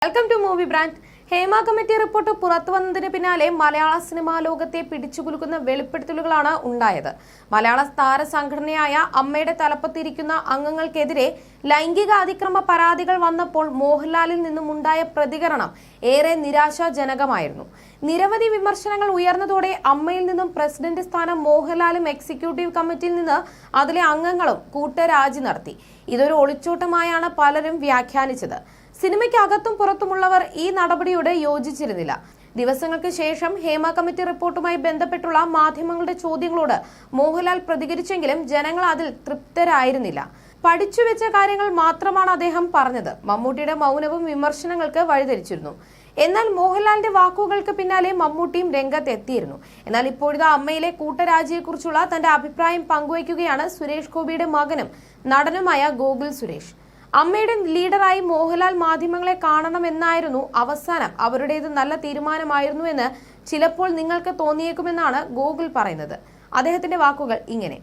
Welcome to movie brand. Hema committee report പുറത്തു വന്നതിന് പിന്നാലെ മലയാള സിനിമാ ലോകത്തെ പിടിച്ചുകുലുക്കുന്ന വെളിപ്പെടുത്തലുകളാണ് ഉണ്ടായത്. മലയാള താര സംഘടനയായ അമ്മയുടെ തലപ്പത്തിരിക്കുന്ന അംഗങ്ങൾക്കെതിരെ ലൈംഗിക അതിക്രമ പരാതികൾ വന്നപ്പോൾ മോഹൻലാലിൽ നിന്നും ഉണ്ടായ പ്രതികരണം ഏറെ നിരാശാജനകമായിരുന്നു. നിരവധി വിമർശനങ്ങൾ ഉയർന്നതോടെ അമ്മയിൽ നിന്നും പ്രസിഡന്റ് സ്ഥാനം മോഹൻലാലും എക്സിക്യൂട്ടീവ് കമ്മിറ്റിയിൽ നിന്ന് അതിലെ അംഗങ്ങളും കൂട്ടരാജി നടത്തി. ഇതൊരു ഒളിച്ചോട്ടമായാണ് പലരും വ്യാഖ്യാനിച്ചത്. സിനിമയ്ക്കകത്തും പുറത്തുമുള്ളവർ ഈ നടപടിയോട് യോജിച്ചിരുന്നില്ല. ദിവസങ്ങൾക്ക് ശേഷം ഹേമ കമ്മിറ്റി റിപ്പോർട്ടുമായി ബന്ധപ്പെട്ടുള്ള മാധ്യമങ്ങളുടെ ചോദ്യങ്ങളോട് മോഹൻലാൽ പ്രതികരിച്ചെങ്കിലും ജനങ്ങൾ അതിൽ തൃപ്തരായിരുന്നില്ല. പഠിച്ചുവെച്ച കാര്യങ്ങൾ മാത്രമാണ് അദ്ദേഹം പറഞ്ഞത്. മമ്മൂട്ടിയുടെ മൗനവും വിമർശനങ്ങൾക്ക് വഴിതെളിച്ചിരുന്നു. എന്നാൽ മോഹൻലാലിന്റെ വാക്കുകൾക്ക് പിന്നാലെ മമ്മൂട്ടിയും രംഗത്തെത്തിയിരുന്നു. എന്നാൽ ഇപ്പോഴത്തെ അമ്മയിലെ കൂട്ടരാജിയെക്കുറിച്ചുള്ള തന്റെ അഭിപ്രായം പങ്കുവയ്ക്കുകയാണ് സുരേഷ് ഗോപിയുടെ മകനും നടനുമായ ഗോകുൽ സുരേഷ്. അമ്മയുടെ ലീഡറായി മോഹൻലാൽ മാധ്യമങ്ങളെ കാണണമെന്നായിരുന്നു അവസാനം അവരുടേത് നല്ല തീരുമാനമായിരുന്നു എന്ന് ചിലപ്പോൾ നിങ്ങൾക്ക് തോന്നിയേക്കുമെന്നാണ് ഗോകുൽ പറയുന്നത്. അദ്ദേഹത്തിന്റെ വാക്കുകൾ ഇങ്ങനെ: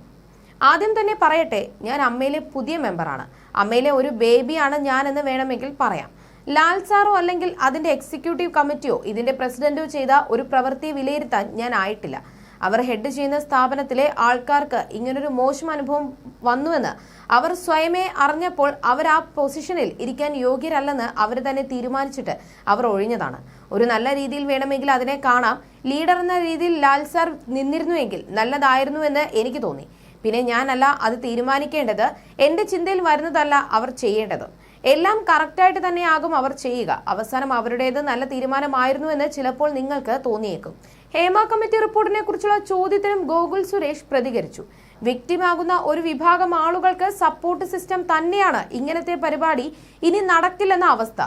ആദ്യം തന്നെ പറയട്ടെ, ഞാൻ അമ്മയിലെ പുതിയ മെമ്പറാണ്. അമ്മയിലെ ഒരു ബേബിയാണ് ഞാനെന്ന് വേണമെങ്കിൽ പറയാം. ലാൽ സാറോ അല്ലെങ്കിൽ അതിന്റെ എക്സിക്യൂട്ടീവ് കമ്മിറ്റിയോ ഇതിന്റെ പ്രസിഡന്റോ ചെയ്ത ഒരു പ്രവൃത്തിയെ വിലയിരുത്താൻ ഞാൻ ആയിട്ടില്ല. അവർ ഹെഡ് ചെയ്യുന്ന സ്ഥാപനത്തിലെ ആൾക്കാർക്ക് ഇങ്ങനൊരു മോശം അനുഭവം വന്നുവെന്ന് അവർ സ്വയമേ അറിഞ്ഞപ്പോൾ അവർ ആ പൊസിഷനിൽ ഇരിക്കാൻ യോഗ്യരല്ലെന്ന് അവർ തന്നെ തീരുമാനിച്ചിട്ട് അവർ ഒഴിഞ്ഞതാണ്. ഒരു നല്ല രീതിയിൽ വേണമെങ്കിൽ അതിനെ കാണാം. ലീഡർ എന്ന രീതിയിൽ ലാൽ സാർ നിന്നിരുന്നുവെങ്കിൽ നല്ലതായിരുന്നുവെന്ന് എനിക്ക് തോന്നി. പിന്നെ ഞാനല്ല അത് തീരുമാനിക്കേണ്ടത്. എന്റെ ചിന്തയിൽ വരുന്നതല്ല അവർ ചെയ്യേണ്ടത്. എല്ലാം കറക്റ്റായിട്ട് തന്നെയാകും അവർ ചെയ്യുക. അവസാനം അവരുടേത് നല്ല തീരുമാനമായിരുന്നുവെന്ന് ചിലപ്പോൾ നിങ്ങൾക്ക് തോന്നിയേക്കും. ഹേമ കമ്മിറ്റി റിപ്പോർട്ടിനെ കുറിച്ചുള്ള ചോദ്യത്തിനും ഗോകുൽ സുരേഷ് പ്രതികരിച്ചു. വിക്ടിമാകുന്ന ഒരു വിഭാഗം ആളുകൾക്ക് സപ്പോർട്ട് സിസ്റ്റം തന്നെയാണ് ഇങ്ങനത്തെ പരിപാടി ഇനി നടക്കില്ലെന്ന അവസ്ഥ.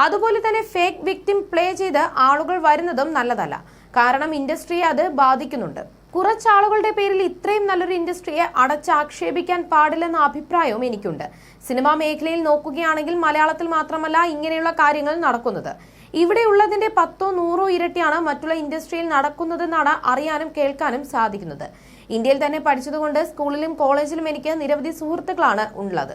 അതുപോലെ തന്നെ ഫേക്ക് വിക്ടിം പ്ലേ ചെയ്ത് ആളുകൾ വരുന്നതും നല്ലതല്ല. കാരണം ഇൻഡസ്ട്രിയെ അത് ബാധിക്കുന്നുണ്ട്. കുറച്ചാളുകളുടെ പേരിൽ ഇത്രയും നല്ലൊരു ഇൻഡസ്ട്രിയെ അടച്ചാക്ഷേപിക്കാൻ പാടില്ലെന്ന അഭിപ്രായവും എനിക്കുണ്ട്. സിനിമാ മേഖലയിൽ നോക്കുകയാണെങ്കിൽ മലയാളത്തിൽ മാത്രമല്ല ഇങ്ങനെയുള്ള കാര്യങ്ങൾ നടക്കുന്നത്. ഇവിടെയുള്ളതിന്റെ 10 100 ഇരട്ടിയാണ് മറ്റുള്ള ഇൻഡസ്ട്രിയിൽ നടക്കുന്നതെന്നാണ് അറിയാനും കേൾക്കാനും സാധിക്കുന്നത്. ഇന്ത്യയിൽ തന്നെ പഠിച്ചതുകൊണ്ട് സ്കൂളിലും കോളേജിലും എനിക്ക് നിരവധി സുഹൃത്തുക്കളാണ് ഉള്ളത്.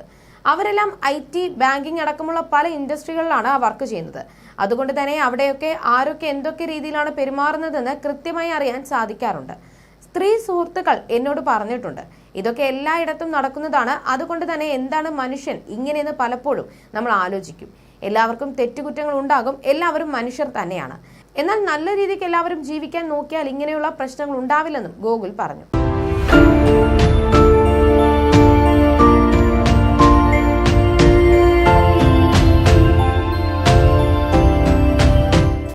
അവരെല്ലാം IT, ബാങ്കിങ് അടക്കമുള്ള പല ഇൻഡസ്ട്രികളിലാണ് വർക്ക് ചെയ്യുന്നത്. അതുകൊണ്ട് തന്നെ അവിടെയൊക്കെ ആരൊക്കെ എന്തൊക്കെ രീതിയിലാണ് പെരുമാറുന്നതെന്ന് കൃത്യമായി അറിയാൻ സാധിക്കാറുണ്ട്. സ്ത്രീ സുഹൃത്തുക്കൾ എന്നോട് പറഞ്ഞിട്ടുണ്ട്, ഇതൊക്കെ എല്ലായിടത്തും നടക്കുന്നതാണ്. അതുകൊണ്ട് തന്നെ എന്താണ് മനുഷ്യൻ ഇങ്ങനെയെന്ന് പലപ്പോഴും നമ്മൾ ആലോചിക്കും. എല്ലാവർക്കും തെറ്റുകുറ്റങ്ങൾ ഉണ്ടാകും. എല്ലാവരും മനുഷ്യർ തന്നെയാണ്. എന്നാൽ നല്ല രീതിക്ക് എല്ലാവരും ജീവിക്കാൻ നോക്കിയാൽ ഇങ്ങനെയുള്ള പ്രശ്നങ്ങൾ ഉണ്ടാവില്ലെന്നും ഗോകുൽ പറഞ്ഞു.